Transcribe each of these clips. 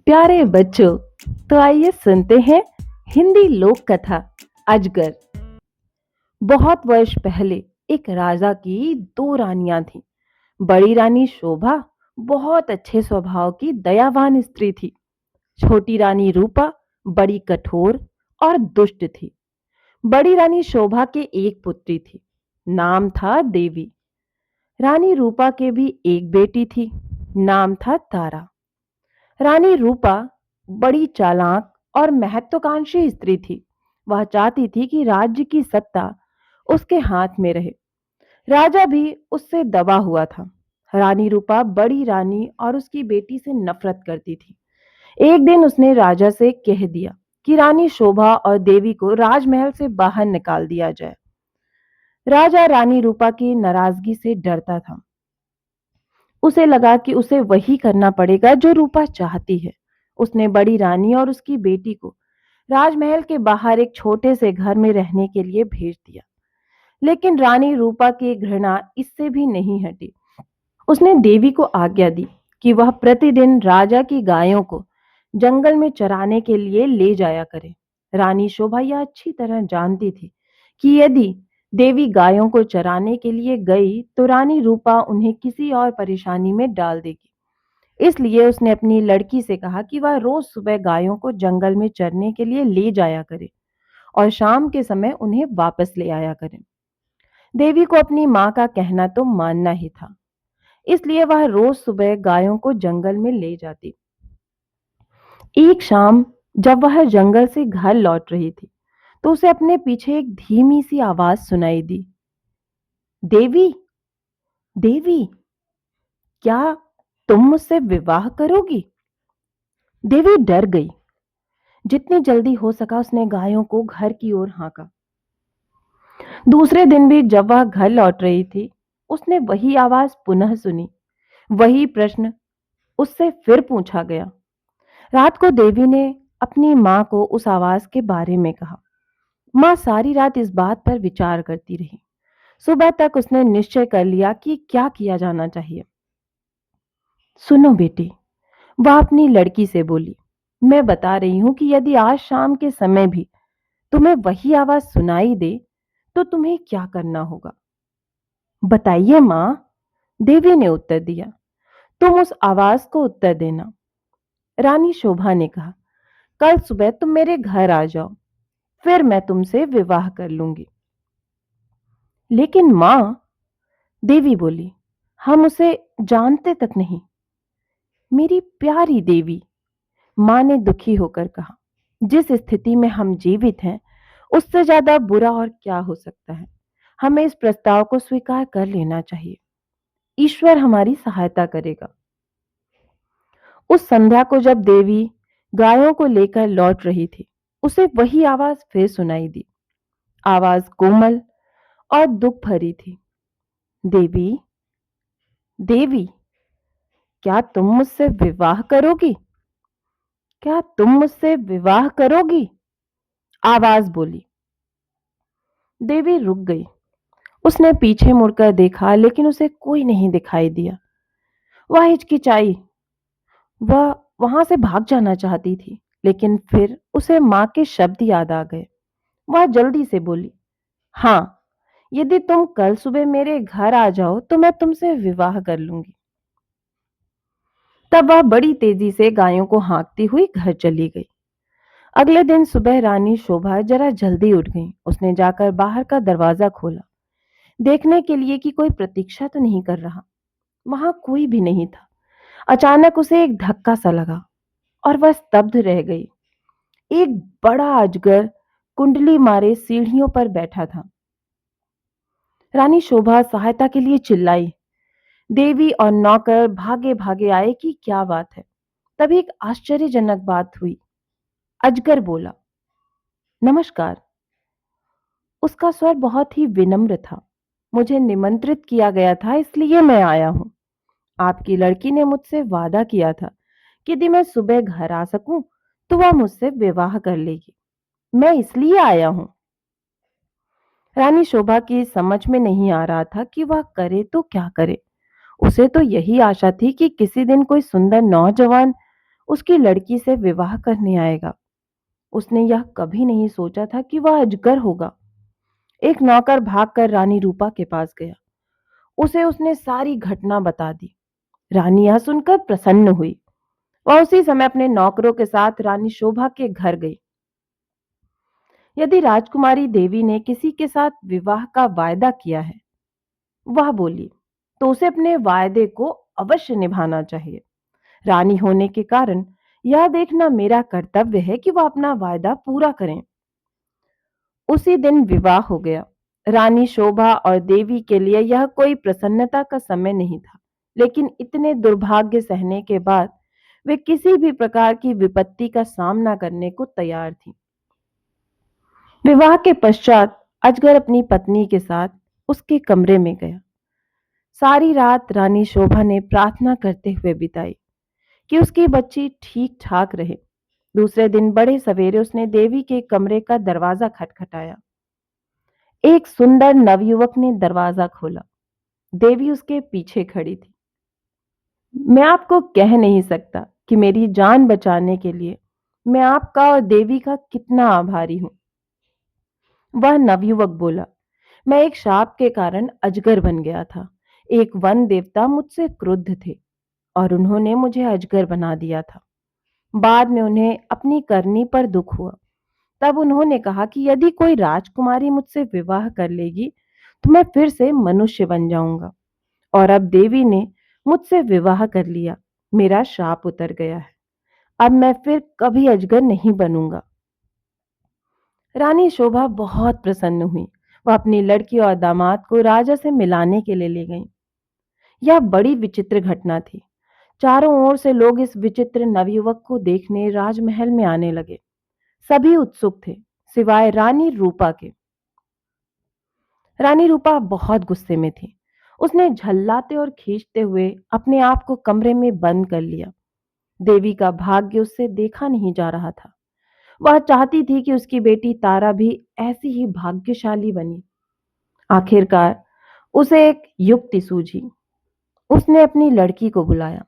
प्यारे बच्चों, तो आइए सुनते हैं हिंदी लोक कथा अजगर। बहुत वर्ष पहले एक राजा की दो रानियां थीं। बड़ी रानी शोभा बहुत अच्छे स्वभाव की दयावान स्त्री थी। छोटी रानी रूपा बड़ी कठोर और दुष्ट थी। बड़ी रानी शोभा के एक पुत्री थी, नाम था देवी। रानी रूपा के भी एक बेटी थी, नाम था तारा। रानी रूपा बड़ी चालाक और महत्वाकांक्षी स्त्री थी। वह चाहती थी कि राज्य की सत्ता उसके हाथ में रहे। राजा भी उससे दबा हुआ था। रानी रूपा बड़ी रानी और उसकी बेटी से नफरत करती थी। एक दिन उसने राजा से कह दिया कि रानी शोभा और देवी को राजमहल से बाहर निकाल दिया जाए। राजा रानी रूपा की नाराजगी से डरता था। उसे लगा कि उसे वही करना पड़ेगा जो रूपा चाहती है। उसने बड़ी रानी और उसकी बेटी को राजमहल के बाहर एक छोटे से घर में रहने के लिए भेज दिया। लेकिन रानी रूपा की घृणा इससे भी नहीं हटी। उसने देवी को आज्ञा दी कि वह प्रतिदिन राजा की गायों को जंगल में चराने के लिए ले जाया करे। रानी शोभा यह अच्छी तरह जानती थी कि यदि देवी गायों को चराने के लिए गई तो रानी रूपा उन्हें किसी और परेशानी में डाल देगी। इसलिए उसने अपनी लड़की से कहा कि वह रोज सुबह गायों को जंगल में चरने के लिए ले जाया करे और शाम के समय उन्हें वापस ले आया करे। देवी को अपनी माँ का कहना तो मानना ही था, इसलिए वह रोज सुबह गायों को जंगल में ले जाती। एक शाम जब वह जंगल से घर लौट रही थी तो उसे अपने पीछे एक धीमी सी आवाज सुनाई दी। देवी, देवी, क्या तुम मुझसे विवाह करोगी? देवी डर गई। जितनी जल्दी हो सका उसने गायों को घर की ओर हाँका। दूसरे दिन भी जब वह घर लौट रही थी, उसने वही आवाज पुनः सुनी। वही प्रश्न उससे फिर पूछा गया। रात को देवी ने अपनी माँ को उस आवाज के बारे में कहा। माँ सारी रात इस बात पर विचार करती रही। सुबह तक उसने निश्चय कर लिया कि क्या किया जाना चाहिए। सुनो बेटी, वह अपनी लड़की से बोली, मैं बता रही हूं कि यदि आज शाम के समय भी तुम्हें वही आवाज सुनाई दे तो तुम्हें क्या करना होगा? बताइए मां, देवी ने उत्तर दिया। तुम उस आवाज को उत्तर देना। रानी शोभा ने कहा, कल सुबह तुम मेरे घर आ जाओ, फिर मैं तुमसे विवाह कर लूंगी। लेकिन मां, देवी बोली, हम उसे जानते तक नहीं। मेरी प्यारी देवी, मां ने दुखी होकर कहा, जिस स्थिति में हम जीवित हैं उससे ज्यादा बुरा और क्या हो सकता है। हमें इस प्रस्ताव को स्वीकार कर लेना चाहिए। ईश्वर हमारी सहायता करेगा। उस संध्या को जब देवी गायों को लेकर लौट रही थी, उसे वही आवाज फिर सुनाई दी। आवाज कोमल और दुख भरी थी। देवी, देवी, क्या तुम मुझसे विवाह करोगी? क्या तुम मुझसे विवाह करोगी? आवाज बोली। देवी रुक गई। उसने पीछे मुड़कर देखा, लेकिन उसे कोई नहीं दिखाई दिया। वह हिचकिचाई। वह वहां से भाग जाना चाहती थी, लेकिन फिर उसे मां के शब्द याद आ गए। वह जल्दी से बोली, हाँ, यदि तुम कल सुबह मेरे घर आ जाओ तो मैं तुमसे विवाह कर लूंगी। तब वह बड़ी तेजी से गायों को हाँकती हुई घर चली गई। अगले दिन सुबह रानी शोभा जरा जल्दी उठ गई। उसने जाकर बाहर का दरवाजा खोला, देखने के लिए कि कोई प्रतीक्षा तो नहीं कर रहा। वहां कोई भी नहीं था। अचानक उसे एक धक्का सा लगा और वह स्तब्ध रह गई। एक बड़ा अजगर कुंडली मारे सीढ़ियों पर बैठा था। रानी शोभा सहायता के लिए चिल्लाई। देवी और नौकर भागे भागे आए कि क्या बात है। तभी एक आश्चर्यजनक बात हुई। अजगर बोला, नमस्कार। उसका स्वर बहुत ही विनम्र था। मुझे निमंत्रित किया गया था, इसलिए मैं आया हूं। आपकी लड़की ने मुझसे वादा किया था कि यदि मैं सुबह घर आ सकूं तो वह मुझसे विवाह कर लेगी। मैं इसलिए आया हूं। रानी शोभा की समझ में नहीं आ रहा था कि वह करे तो क्या करे। उसे तो यही आशा थी कि किसी दिन कोई सुंदर नौजवान उसकी लड़की से विवाह करने आएगा। उसने यह कभी नहीं सोचा था कि वह अजगर होगा। एक नौकर भागकर रानी रूपा के पास गया। उसे उसने सारी घटना बता दी। रानी यह सुनकर प्रसन्न हुई। वह उसी समय अपने नौकरों के साथ रानी शोभा के घर गई। यदि राजकुमारी देवी ने किसी के साथ विवाह का वायदा किया है, वह बोली, तो उसे अपने वायदे को अवश्य निभाना चाहिए। रानी होने के कारण यह देखना मेरा कर्तव्य है कि वह अपना वायदा पूरा करें। उसी दिन विवाह हो गया। रानी शोभा और देवी के लिए यह कोई प्रसन्नता का समय नहीं था, लेकिन इतने दुर्भाग्य सहने के बाद वे किसी भी प्रकार की विपत्ति का सामना करने को तैयार थी। विवाह के पश्चात अजगर अपनी पत्नी के साथ उसके कमरे में गया। सारी रात रानी शोभा ने प्रार्थना करते हुए बिताई कि उसकी बच्ची ठीक ठाक रहे। दूसरे दिन बड़े सवेरे उसने देवी के कमरे का दरवाजा खटखटाया। एक सुंदर नवयुवक ने दरवाजा खोला। देवी उसके पीछे खड़ी थी। मैं आपको कह नहीं सकता कि मेरी जान बचाने के लिए मैं आपका और देवी का कितना आभारी हूं। वह नवयुवक बोला, मैं एक शाप के कारण अजगर बन गया था। एक वन देवता मुझसे क्रुद्ध थे और उन्होंने मुझे अजगर बना दिया था। बाद में उन्हें अपनी करनी पर दुख हुआ। तब उन्होंने कहा कि यदि कोई राजकुमारी मुझसे विवाह कर लेगी तो मैं फिर से मनुष्य बन जाऊंगा। और अब देवी ने मुझसे विवाह कर लिया। मेरा शाप उतर गया है। अब मैं फिर कभी अजगर नहीं बनूंगा। रानी शोभा बहुत प्रसन्न हुई। वह अपनी लड़की और दामाद को राजा से मिलाने के लिए ले गई। यह बड़ी विचित्र घटना थी। चारों ओर से लोग इस विचित्र नवयुवक को देखने राजमहल में आने लगे। सभी उत्सुक थे, सिवाय रानी रूपा के। रानी रूपा बहुत गुस्से में थी। उसने झल्लाते और खींचते हुए अपने आप को कमरे में बंद कर लिया। देवी का भाग्य उससे देखा नहीं जा रहा था। वह चाहती थी कि उसकी बेटी तारा भी ऐसी ही भाग्यशाली बनी। आखिरकार उसे एक युक्ति सूझी। उसने अपनी लड़की को बुलाया।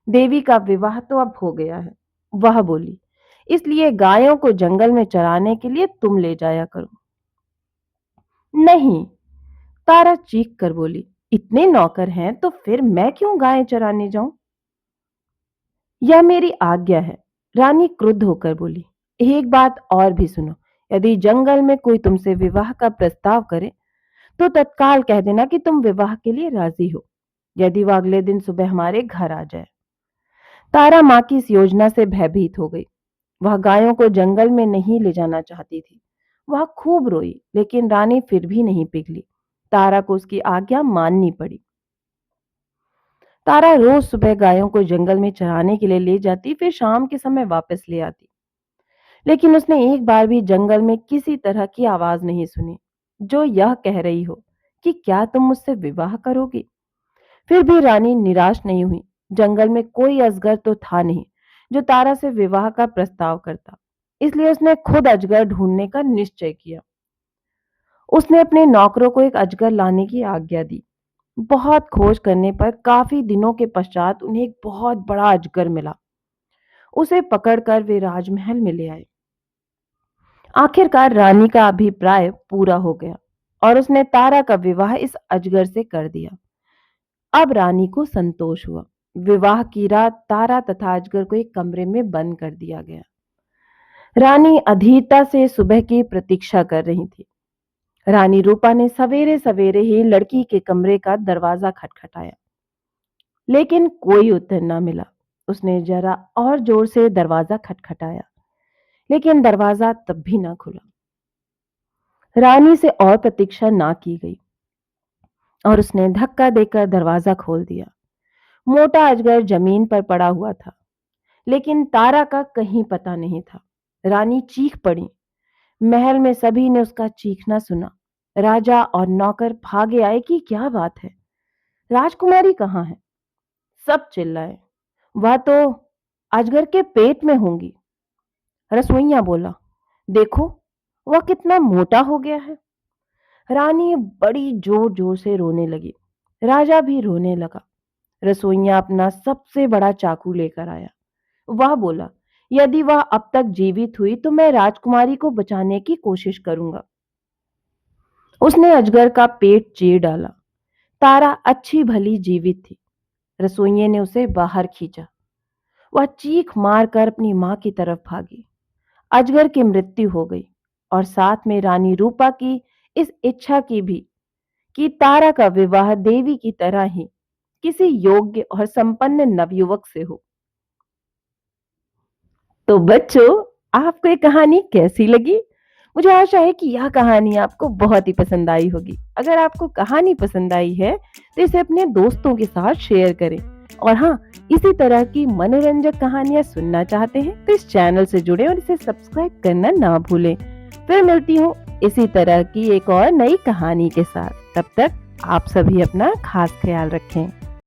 देवी का विवाह तो अब हो गया है, वह बोली, इसलिए गायों को जंगल में चराने के लिए तुम ले जाया करो। नहीं, तारा चीख कर बोली, इतने नौकर हैं तो फिर मैं क्यों गायें चराने जाऊं? यह मेरी आज्ञा है। रानी क्रुद्ध होकर बोली, एक बात और भी सुनो। यदि जंगल में कोई तुमसे विवाह का प्रस्ताव करे तो तत्काल कह देना कि तुम विवाह के लिए राजी हो, यदि वह अगले दिन सुबह हमारे घर आ जाए। तारा माँ की इस योजना से भयभीत हो गई। वह गायों को जंगल में नहीं ले जाना चाहती थी। वह खूब रोई, लेकिन रानी फिर भी नहीं पिघली। तारा को उसकी आज्ञा माननी पड़ी। तारा रोज सुबह गायों को जंगल में चराने के लिए ले जाती, फिर शाम के समय वापस ले आती। लेकिन उसने एक बार भी जंगल में किसी तरह की आवाज नहीं सुनी जो यह कह रही हो कि क्या तुम मुझसे विवाह करोगी। फिर भी रानी निराश नहीं हुई। जंगल में कोई अजगर तो था नहीं जो तारा से विवाह का प्रस्ताव करता। इसलिए उसने खुद अजगर ढूंढने का निश्चय किया। उसने अपने नौकरों को एक अजगर लाने की आज्ञा दी। बहुत खोज करने पर काफी दिनों के पश्चात उन्हें एक बहुत बड़ा अजगर मिला। उसे पकड़कर वे राजमहल में ले आए। आखिरकार रानी का अभिप्राय पूरा हो गया और उसने तारा का विवाह इस अजगर से कर दिया। अब रानी को संतोष हुआ। विवाह की रात तारा तथा अजगर को एक कमरे में बंद कर दिया गया। रानी अधीरता से सुबह की प्रतीक्षा कर रही थी। रानी रूपा ने सवेरे सवेरे ही लड़की के कमरे का दरवाजा खटखटाया, लेकिन कोई उत्तर न मिला। उसने जरा और जोर से दरवाजा खटखटाया, लेकिन दरवाजा तब भी न खुला। रानी से और प्रतीक्षा ना की गई और उसने धक्का देकर दरवाजा खोल दिया। मोटा अजगर जमीन पर पड़ा हुआ था, लेकिन तारा का कहीं पता नहीं था। रानी चीख पड़ी। महल में सभी ने उसका चीखना सुना। राजा और नौकर भागे आए कि क्या बात है, राजकुमारी कहाँ है? सब चिल्लाए, वह तो अजगर के पेट में होंगी। रसोइया बोला, देखो वह कितना मोटा हो गया है। रानी बड़ी जोर जोर से रोने लगी। राजा भी रोने लगा। रसोइया अपना सबसे बड़ा चाकू लेकर आया। वह बोला, यदि वह अब तक जीवित हुई तो मैं राजकुमारी को बचाने की कोशिश करूंगा। उसने अजगर का पेट चीर डाला। तारा अच्छी भली जीवित थी। रसोइये ने उसे बाहर खींचा। वह चीख मारकर अपनी मां की तरफ भागी। अजगर की मृत्यु हो गई और साथ में रानी रूपा की इस इच्छा की भी कि तारा का विवाह देवी की तरह ही किसी योग्य और संपन्न नवयुवक से हो। तो बच्चों, आपको ये कहानी कैसी लगी? मुझे आशा है कि यह कहानी आपको बहुत ही पसंद आई होगी। अगर आपको कहानी पसंद आई है तो इसे अपने दोस्तों के साथ शेयर करें। और हाँ, इसी तरह की मनोरंजक कहानियां सुनना चाहते हैं तो इस चैनल से जुड़े और इसे सब्सक्राइब करना ना भूलें। फिर मिलती हूँ इसी तरह की एक और नई कहानी के साथ। तब तक आप सभी अपना खास ख्याल रखें।